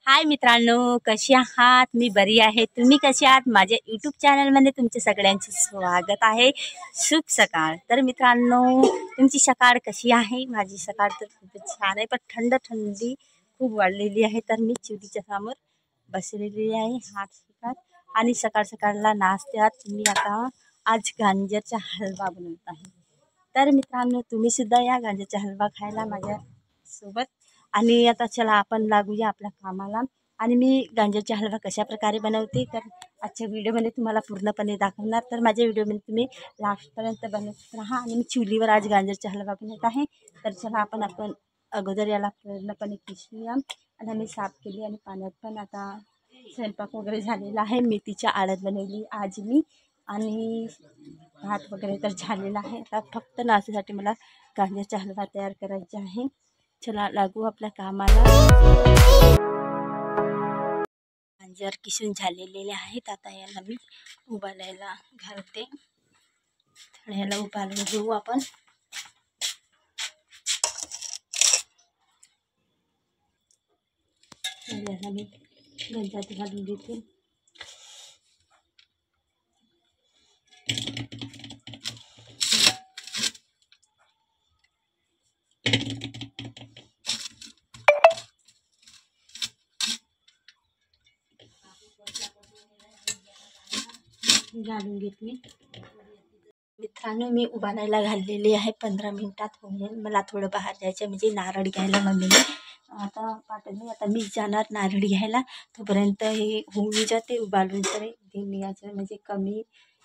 हाय मित्रांनो, कशी आहात? मी बरी आहे. तुम्ही कशी आहात? माझ्या यूट्यूब चॅनलमध्ये तुमचे सगळ्यांचे स्वागत आहे. शुभ सकाळ. तर मित्रांनो, तुमची सकाळ कशी आहे? माझी सकाळ तर खूपच छान आहे, पण थंडी खूप वाढलेली आहे. तर मी चुलीच्या समोर बसलेली आहे हात शिकत आणि सकाळ सकाळला नाश्त्यात मी आता आज गांजरचा हलवा बनवत आहे. तर मित्रांनो, तुम्ही सुद्धा या गांजरचा हलवा खायला माझ्या सोबत. आणि आता चला आपण लागूया आपल्या कामाला. आणि मी गांजरचा हलवा कशा प्रकारे बनवते तर आजच्या व्हिडिओमध्ये तुम्हाला पूर्णपणे दाखवणार. तर माझ्या व्हिडिओमध्ये तुम्ही लास्टपर्यंत बनवत राहा. आणि मी चुलीवर आज गांजरचा हलवा बनवत आहे. तर चला आपण अगोदर याला पूर्णपणे किसूया. आणि आम्ही साफ केली आणि पाण्यात पण आता स्वयंपाक वगैरे झालेला आहे. मेथीच्या आळत बनवली आज मी. आणि भात वगैरे तर झालेला आहे. आता फक्त नाश्त्यासाठी मला गांजरचा हलवा तयार करायचा आहे. चला लागू आपल्या कामाला. गांजर किसून झालेले आहेत. आता याला मी उबालायला घालते. थोड्या याला उबालून घेऊ आपण. याला मी गंजात घालून घेते. घालून घेतली. मित्रांनो, मी उबालायला घाललेली आहे. 15 मिनिटात होईल. मला थोडं बाहेर जायचं म्हणजे नारळ घ्यायला मम्मीने आता पाठवली. आता मी जाणार नारळ घ्यायला. तोपर्यंत हे होऊन जाते उबालून. तर मी याचं म्हणजे कमी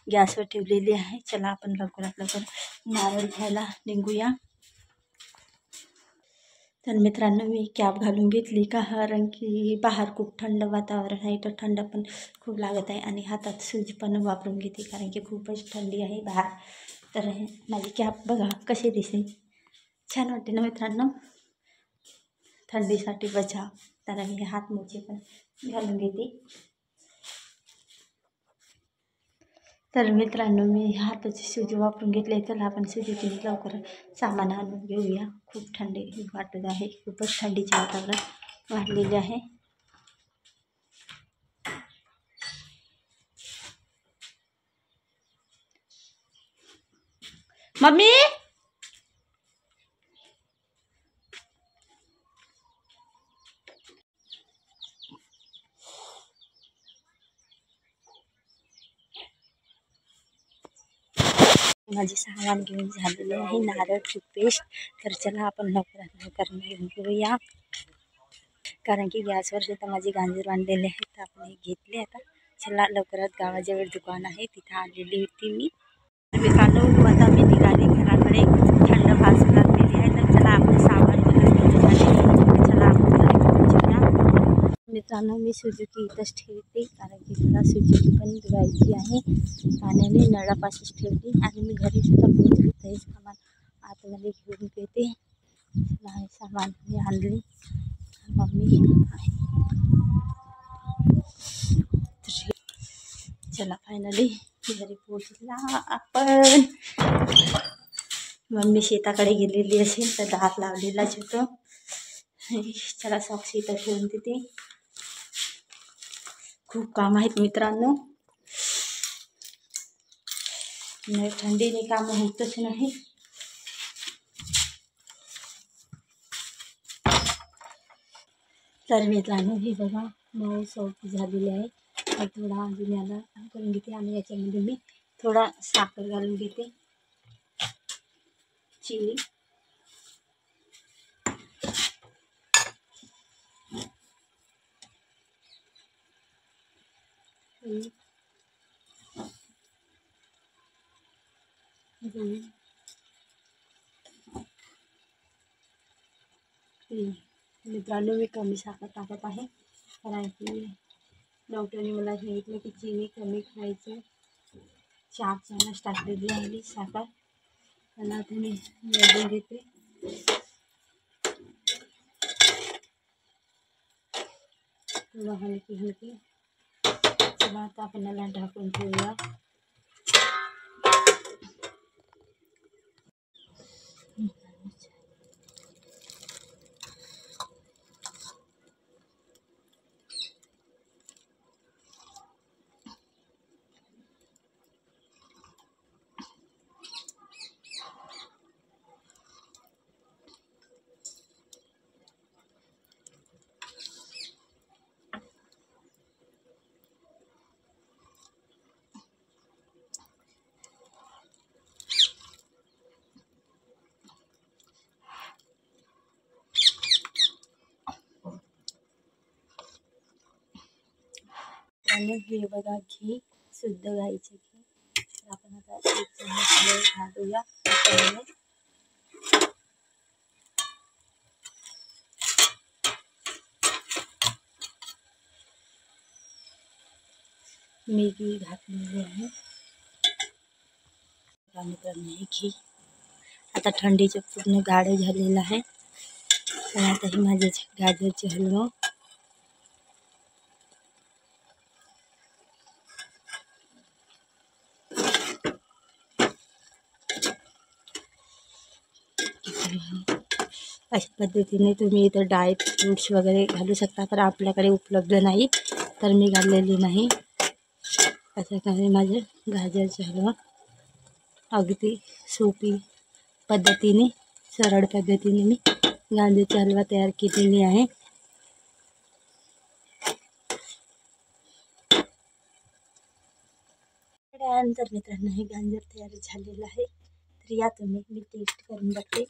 गॅसवर ठेवलेली आहे. चला आपण लवकर नारळ घ्यायला निघूया. तर मित्रांनो, मी कॅप घालून घेतली कारण की बाहेर खूप थंड वातावरण आहे. तर थंड पण खूप लागत आहे. आणि हातात सूज पण वापरून घेते कारण की खूपच थंडी आहे बाहेर. तर माझी कॅप बघा कशी दिसते, छान वाटते ना मित्रांनो. थंडीसाठी बचाव. तर मी हात मोजे पण घालून घेते. तर मित्रांनो, मी हाताची सूज वापरून घेतली. तर आपण सुजीची लवकर सामान आणून घेऊया. खूप थंडी वाटत आहे. खूपच थंडीचे वातावरण वाढलेले आहे. मम्मी माझे सामान घेऊन झालेले आहे. नारळची पेस्ट. तर चला आपण लवकर घेऊन घेऊया कारण की गॅसवर सुद्धा माझे गांजर बांधलेले आहेत. तर आपण हे घेतले. आता चला लवकरात गावाजवळ दुकान आहे तिथे आलेली होती मी. मित्रांनो, आता मी निघाली घराकडे. थंड वास लागलेली आहे. तर चला आपले सामान वगैरे घेऊन झाले. चला आपण घरी पोहोचूया. मित्रांनो, मी सुजुकी इथंच ठेवते कारण की मला सुजुकी पण धुवायची आहे. पाण्याने नळापाशीच ठेवली. आणि मी घरी सुद्धा पोहोचली. तर हे सामान आतमध्ये घेऊन घेते. सामान मी आणली. मम्मी आहे. चला फायनली घरी पोहोचला आपण. मम्मी शेताकडे गेलेली असेल तर दार लावलेलाच होतं. चला सॉक्स इथं ठेवून देते. खूप काम आहेत मित्रांनो. थंडीने काम होतच नाही. तर मित्रांनो, हे बघा मऊ सौकी झालेली आहे. थोडा अजून याला करून घेते. आणि याच्यामध्ये मी थोडा साखर घालून घेते. चिनी मित्रांनो, मी कमी साखर टाकत आहे कारण की डॉक्टरने मला सांगितलं की चिनी कमी खायचं. 4 चमच टाकलेली आहे साखर. त्याला आता मी मोजून घेते. थोडं हलकी. चला आता आपण याला ढाकून ठेवूया. मित्रांनो हे बघा घी, शुद्ध गाईचे घी. तर आपण आता 1 चमच घालूया. मी घी घातलेली आहे. मित्रांनो हे घी आता थंडीचे पूर्ण गाढ झालेलं आहे. तर आता हे माझे गाजरचे हलवा अशा पद्धतीने तुम्ही इथं ड्राय फ्रूट्स वगैरे घालू शकता, पण आपल्याकडे उपलब्ध नाही तर मी घाललेली नाही. अशा काही माझे गाजरचे हलवा अगदी सोपी पद्धतीने, सरळ पद्धतीने मी गाजरचा हलवा तयार केलेली आहे. त्यानंतर मित्रांनो हे गाजर तयार झालेलं आहे. तर या तुम्ही मी टेस्ट करून बघते.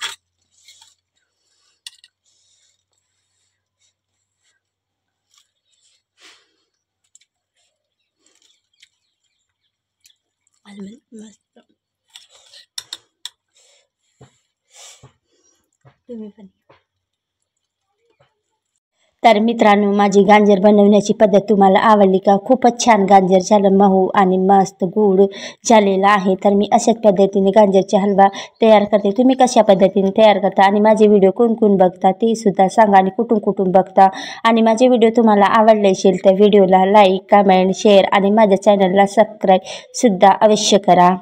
मस्त, तुम्ही पण. तर मित्रांनो माझी गाजर बनवण्याची पद्धत तुम्हाला आवडली का? खूपच छान गाजर झालं, मऊ आणि मस्त गोड झालेला आहे. तर मी अशाच पद्धतीने गाजरचा हलवा तयार करते. तुम्ही कशा पद्धतीने तयार करता आणि माझे व्हिडिओ कोण कोण बघता ते सुद्धा सांगा आणि कुठून कुठून बघता. आणि माझे व्हिडिओ तुम्हाला आवडले असेल तर व्हिडिओला लाईक, कमेंट, शेअर आणि माझ्या चॅनलला सबस्क्राईब सुद्धा अवश्य करा.